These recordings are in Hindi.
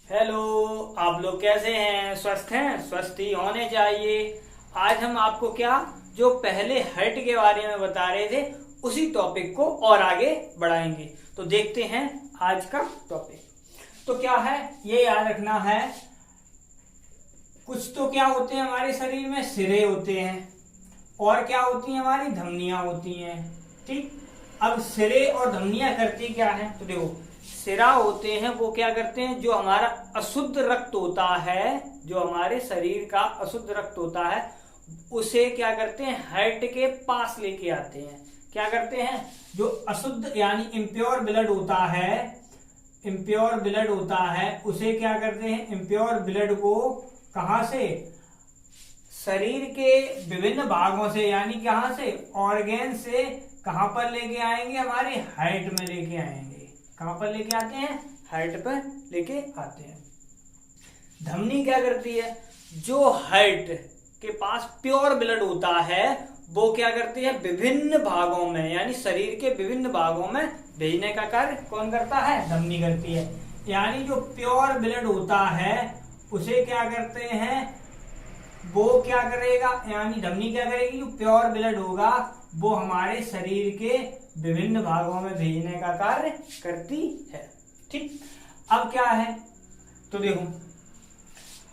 हेलो। आप लोग कैसे हैं? स्वस्थ हैं? स्वस्थ ही होने चाहिए। आज हम आपको क्या जो पहले हर्ट के बारे में बता रहे थे उसी टॉपिक को और आगे बढ़ाएंगे। तो देखते हैं आज का टॉपिक। तो क्या है ये याद रखना है, कुछ तो क्या होते हैं हमारे शरीर में, सिरे होते हैं और क्या होती हैं हमारी धमनियां होती हैं। ठीक। अब सिरे और धमनियां करती क्या है, तो देखो सिरा होते हैं वो क्या करते हैं, जो हमारा अशुद्ध रक्त होता है, जो हमारे शरीर का अशुद्ध रक्त होता है उसे क्या करते हैं हार्ट के पास लेके आते हैं। क्या करते हैं, जो अशुद्ध यानी इम्प्योर ब्लड होता है, इम्प्योर ब्लड होता है उसे क्या करते हैं, इम्प्योर ब्लड को कहां से, शरीर के विभिन्न भागों से यानी कहां से, ऑर्गेन से कहां पर लेके आएंगे, हमारे हार्ट में लेके आएंगे। कहां पर लेके आते हैं, हार्ट पर लेके आते हैं। धमनी क्या करती है, जो हार्ट के पास प्योर ब्लड होता है वो क्या करती है, विभिन्न भागों में यानी शरीर के विभिन्न भागों में भेजने का कार्य कौन करता है, धमनी करती है। यानी जो प्योर ब्लड होता है उसे क्या करते हैं, वो क्या करेगा, यानी धमनी क्या करेगी, जो प्योर ब्लड होगा वो हमारे शरीर के विभिन्न भागों में भेजने का कार्य करती है। ठीक। अब क्या है, तो देखो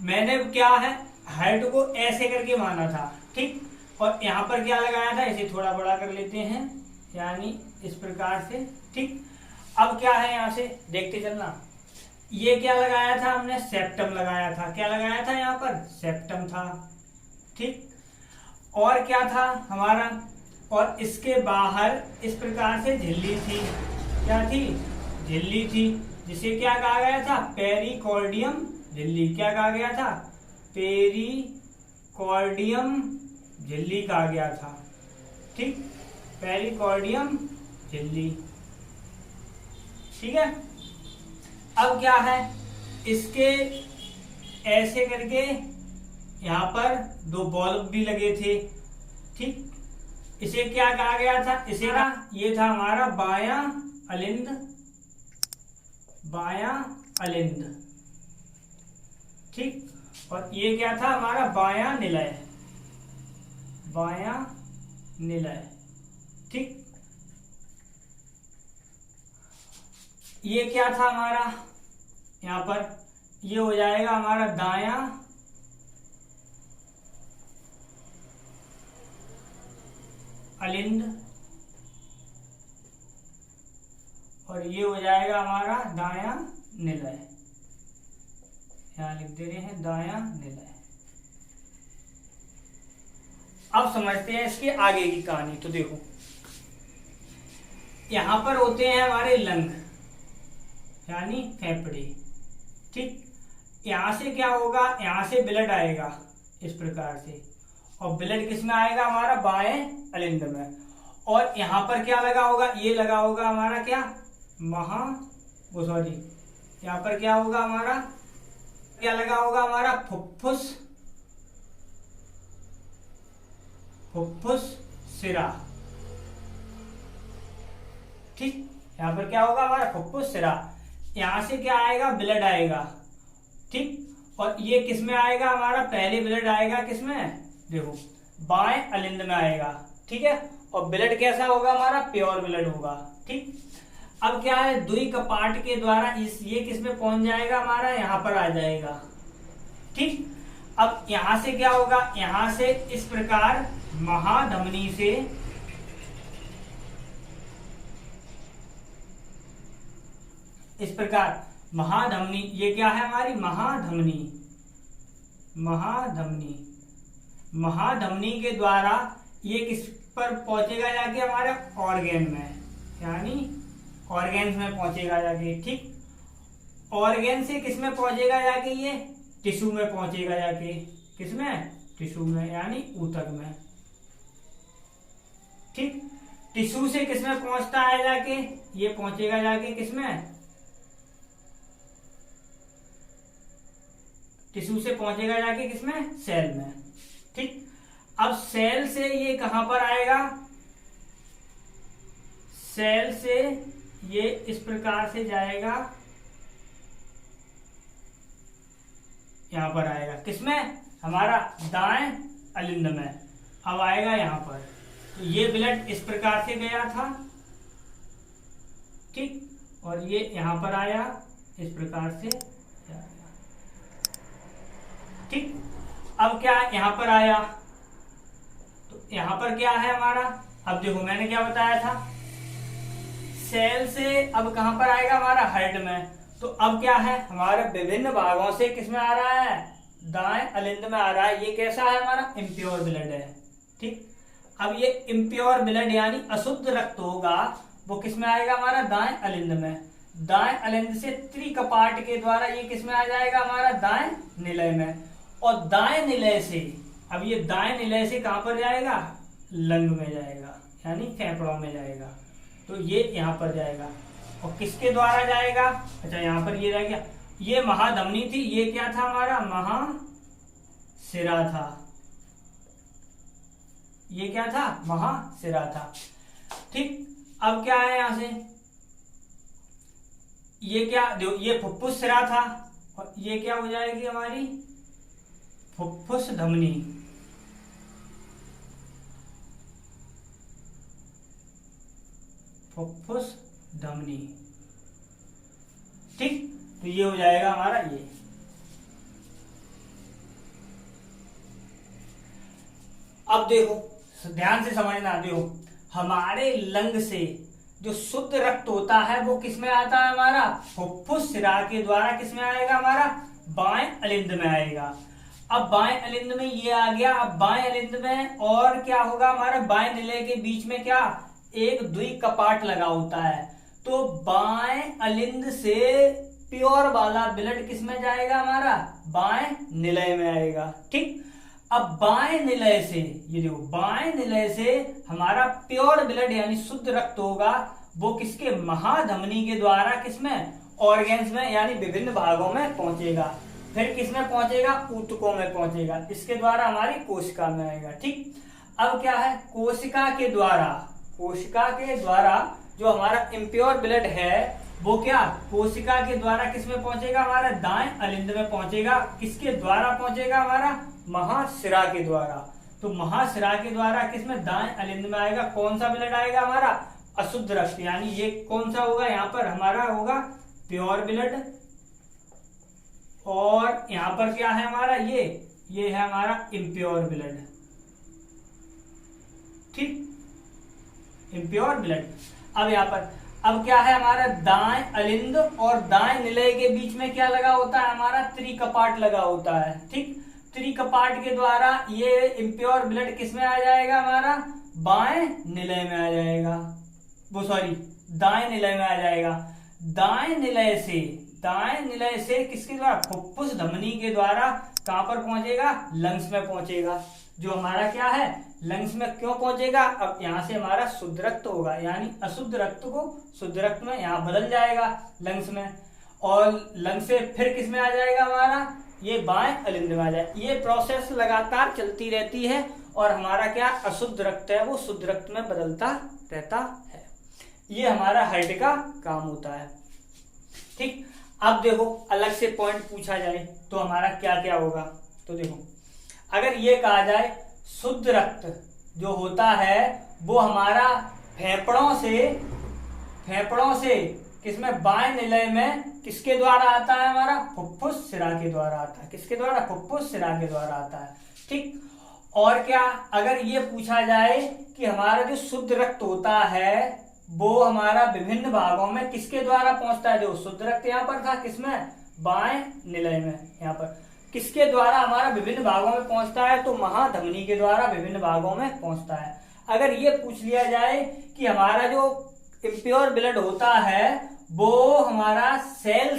मैंने क्या है हार्ट को ऐसे करके माना था, ठीक, और यहां पर क्या लगाया था, इसे थोड़ा बड़ा कर लेते हैं यानी इस प्रकार से। ठीक। अब क्या है, यहां से देखते चलना, ये क्या लगाया था हमने, सेप्टम लगाया था। क्या लगाया था, यहाँ पर सेप्टम था। ठीक। और क्या था हमारा, और इसके बाहर इस प्रकार से झिल्ली थी। क्या थी, झिल्ली थी, जिसे क्या कहा गया था, पेरिकॉर्डियम झिल्ली। क्या कहा गया था, पेरिकॉर्डियम झिल्ली कहा गया था। ठीक, पेरिकॉर्डियम झिल्ली। ठीक है। अब क्या है, इसके ऐसे करके यहां पर दो बल्ब भी लगे थे। ठीक। इसे क्या कहा गया था, इसे ना ये था हमारा बायां अलिंद, बायां अलिंद। ठीक। और ये क्या था हमारा बायां निलय, बायां निलय। ठीक। ये क्या था हमारा, यहां पर ये हो जाएगा हमारा दायां अलिंद और ये हो जाएगा हमारा दायां निलय। यहां लिख दे रहे हैं दायां निलय। अब समझते हैं इसके आगे की कहानी। तो देखो यहां पर होते हैं हमारे लंग यानी फेफड़े। ठीक। यहां से क्या होगा, यहां से ब्लड आएगा इस प्रकार से, और ब्लड किस में आएगा, हमारा बाएं अलिंद में। और यहां पर क्या लगा होगा, ये लगा होगा हमारा क्या, वो सॉरी, यहां पर क्या होगा हमारा, क्या लगा होगा हमारा, फुफ्फुस, फुफ्फुस सिरा। ठीक। यहां पर क्या होगा हमारा फुफ्फुस सिरा। यहां से क्या आएगा, ब्लड आएगा। ठीक। और ये किस में आएगा हमारा, पहले ब्लड आएगा किस में, देखो बाएं अलिंद में आएगा। ठीक है। और ब्लड कैसा होगा हमारा, प्योर ब्लड होगा। ठीक। अब क्या है, दुई कपाट के द्वारा ये किस में पहुंच जाएगा हमारा, यहां पर आ जाएगा। ठीक। अब यहां से क्या होगा, यहां से इस प्रकार महाधमनी से इस प्रकार महाधमनी, ये क्या है हमारी महाधमनी, महाधमनी, महाधमनी के द्वारा ये किस पर पहुंचेगा जाके, हमारे ऑर्गेन में यानी ऑर्गेन्स में पहुंचेगा जाके। ठीक। ऑर्गेन से किस में पहुंचेगा जाके, ये टिश्यू में पहुंचेगा जाके, किस में, टिश्यू में यानी ऊतक में। ठीक। टिश्यू से किस में पहुंचता है जाके, ये पहुंचेगा जाके किस में, टिश्यू से पहुंचेगा जाके किसमें, सेल में। ठीक। अब सेल से ये कहां पर आएगा, सेल से ये इस प्रकार से जाएगा यहाँ पर आएगा, किसमें, हमारा दाएं अलिंद में। अब आएगा यहाँ पर, तो ये ब्लड इस प्रकार से गया था, ठीक, और ये यहाँ पर आया इस प्रकार से, ठीक। अब क्या यहाँ पर आया, तो यहाँ पर क्या है हमारा, अब देखो मैंने क्या बताया था, सेल से अब कहां पर आएगा हमारा, हेड में। तो अब क्या है, हमारे विभिन्न भागों से किसमें आ रहा है, दाएं अलिंद में आ रहा है। ये कैसा है हमारा, इम्प्योर ब्लड है, ठीक। अब ये इम्प्योर ब्लड यानी अशुद्ध रक्त होगा, वो किसमें आएगा हमारा, दाएं अलिंद में। दाएं अलिंद से त्रिकपाट के द्वारा ये किसमें आ जाएगा हमारा, दाएं निलय में। और दाएं निलय से, अब ये दाएं निलय से कहां पर जाएगा, लंग में जाएगा, यानी फेफड़ों में जाएगा। तो ये यहां पर जाएगा, और किसके द्वारा जाएगा, अच्छा यहां पर ये रह गया, ये महाधमनी थी, ये क्या था हमारा, महाशिरा था। ये क्या था, महाशिरा था, ठीक। अब क्या है यहां से, ये क्या, देखो ये फुफ्फुस शिरा था, और ये क्या हो जाएगी हमारी, फुफ्फुस धमनी। फुफ्फुस धमनी, ठीक। तो ये हो जाएगा हमारा ये। अब देखो ध्यान से समझना, देखो हमारे लंग से जो शुद्ध रक्त होता है वो किसमें आता है हमारा, फुफ्फुस शिरा के द्वारा किसमें आएगा हमारा, बाएं अलिंद में आएगा। अब बाएं अलिंद में ये आ गया, अब बाएं अलिंद में और क्या होगा हमारा, बाएं निलय के बीच में क्या, एक द्विकपाट लगा होता है। तो बाएं अलिंद से प्योर वाला ब्लड किसमें जाएगा हमारा, बाएं निलय में आएगा, ठीक। अब बाएं निलय से, ये देखो बाएं निलय से हमारा प्योर ब्लड यानी शुद्ध रक्त होगा, वो किसके, महाधमनी के द्वारा किसमें, ऑर्गेन्स में यानी विभिन्न भागों में पहुंचेगा। फिर किसमें पहुंचेगा, ऊतकों में पहुंचेगा, इसके द्वारा हमारी कोशिका में आएगा, ठीक। अब क्या है, कोशिका के द्वारा जो हमारा इम्प्योर ब्लड है वो क्या, कोशिका के द्वारा किसमें पहुंचेगा हमारा, दाएं अलिंद में पहुंचेगा। किसके द्वारा पहुंचेगा हमारा, महाशिरा के द्वारा। तो महाशिरा के द्वारा किसमें, दाएं अलिंद में आएगा। कौन सा ब्लड आएगा हमारा, अशुद्ध रक्त, यानी ये कौन सा होगा, यहाँ पर हमारा होगा प्योर ब्लड, और यहाँ पर क्या है हमारा, ये है हमारा इम्प्योर ब्लड, ठीक, इम्प्योर ब्लड। अब यहाँ पर अब क्या है हमारा, दाएं अलिंद और दाएं निलय के बीच में क्या लगा होता है हमारा, त्रिकपाट लगा होता है, ठीक। त्रिकपाट के द्वारा ये इम्प्योर ब्लड किसमें आ जाएगा हमारा, बाएं निलय में आ जाएगा, वो सॉरी दाएं निलय में आ जाएगा। दाएं निलय से किसके द्वारा, फुफ्फुस धमनी के द्वारा कहां पर पहुंचेगा, लंग्स में पहुंचेगा। जो हमारा क्या है, लंग्स में क्यों पहुंचेगा, अब यहां से हमारा शुद्ध रक्त होगा, यानी अशुद्ध रक्त को शुद्ध रक्त में यहां बदल जाएगा लंग्स में, और लंग्स से फिर किस में आ जाएगा हमारा, ये बाएं अलिंद में आ जाए। ये प्रोसेस लगातार चलती रहती है, और हमारा क्या अशुद्ध रक्त है वो शुद्ध रक्त में बदलता रहता है। ये हमारा हार्ट का काम होता है, ठीक। अब देखो अलग से पॉइंट पूछा जाए तो हमारा क्या क्या होगा, तो देखो अगर ये कहा जाए शुद्ध रक्त जो होता है वो हमारा फेफड़ों से किसमें, बाएं निलय में किसके द्वारा आता है हमारा, फुफ्फुस शिरा के द्वारा आता है। किसके द्वारा, फुफ्फुस शिरा के द्वारा आता है, ठीक। और क्या, अगर ये पूछा जाए कि हमारा जो शुद्ध रक्त होता है वो हमारा विभिन्न भागों में किसके द्वारा पहुंचता है, जो शुद्ध रक्त यहाँ पर था किसमें, बाएं निलय में, यहाँ पर किसके द्वारा हमारा विभिन्न भागों में पहुंचता है, तो महाधमनी के द्वारा विभिन्न भागों में पहुंचता है। अगर ये पूछ लिया जाए कि हमारा जो इम्प्योर ब्लड होता है वो हमारा सेल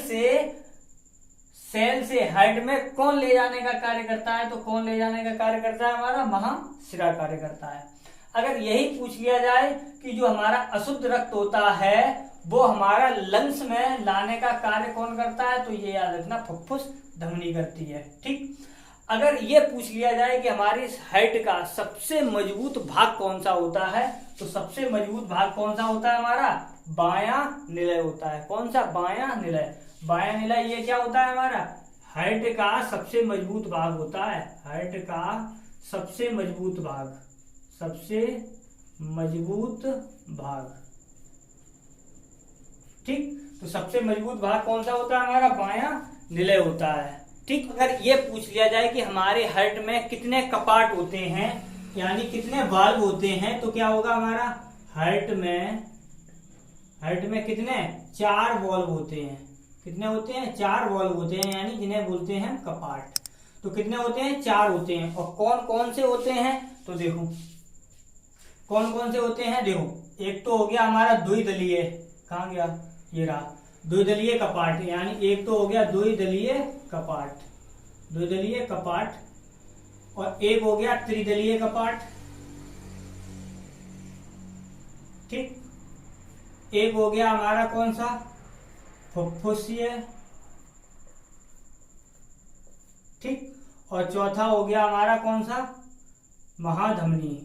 से हेड में कौन ले जाने का कार्य करता है, तो कौन ले जाने का कार्य करता है, हमारा महाशिरा कार्य करता है। अगर यही पूछ लिया जाए कि जो हमारा अशुद्ध रक्त होता है वो हमारा लंग्स में लाने का कार्य कौन करता है, तो ये याद रखना, फुफ्फुस धमनी करती है, ठीक। अगर ये पूछ लिया जाए कि हमारे हार्ट का सबसे मजबूत भाग कौन सा होता है, तो सबसे मजबूत भाग कौन सा होता है हमारा, बायां निलय होता है। कौन सा, बायां निलय। बायां निलय ये क्या होता है हमारा, हार्ट का सबसे मजबूत भाग होता है, हार्ट का सबसे मजबूत भाग, सबसे मजबूत भाग। ठीक, तो सबसे मजबूत भाग कौन सा होता है हमारा, बायां निलय होता है। ठीक, अगर ये पूछ लिया जाए कि हमारे हार्ट में कितने कपाट होते हैं, यानी कितने वाल्व होते हैं, तो क्या होगा हमारा, हार्ट में कितने, 4 वाल्व होते हैं। कितने होते हैं, 4 वाल्व होते हैं, यानी जिन्हें बोलते हैं कपाट। तो कितने होते हैं, 4 होते हैं। और कौन कौन से होते हैं, तो देखो कौन कौन से होते हैं, देखो एक तो हो गया हमारा द्विदलीय, कहाँ गया, ये रहा द्विदलीय कपाट, यानी एक तो हो गया द्विदलीय कपाट, द्विदलीय कपाट, और एक हो गया त्रिदलीय कपाट। ठीक, एक हो गया हमारा कौन सा, फुफ्फुसीय। ठीक, और चौथा हो गया हमारा कौन सा, महाधमनी,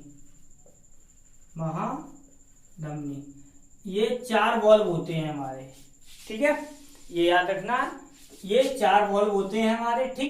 महाधमनी। ये 4 वॉल्व होते हैं हमारे। ठीक है, ये याद रखना, ये 4 वॉल्व होते हैं हमारे। ठीक।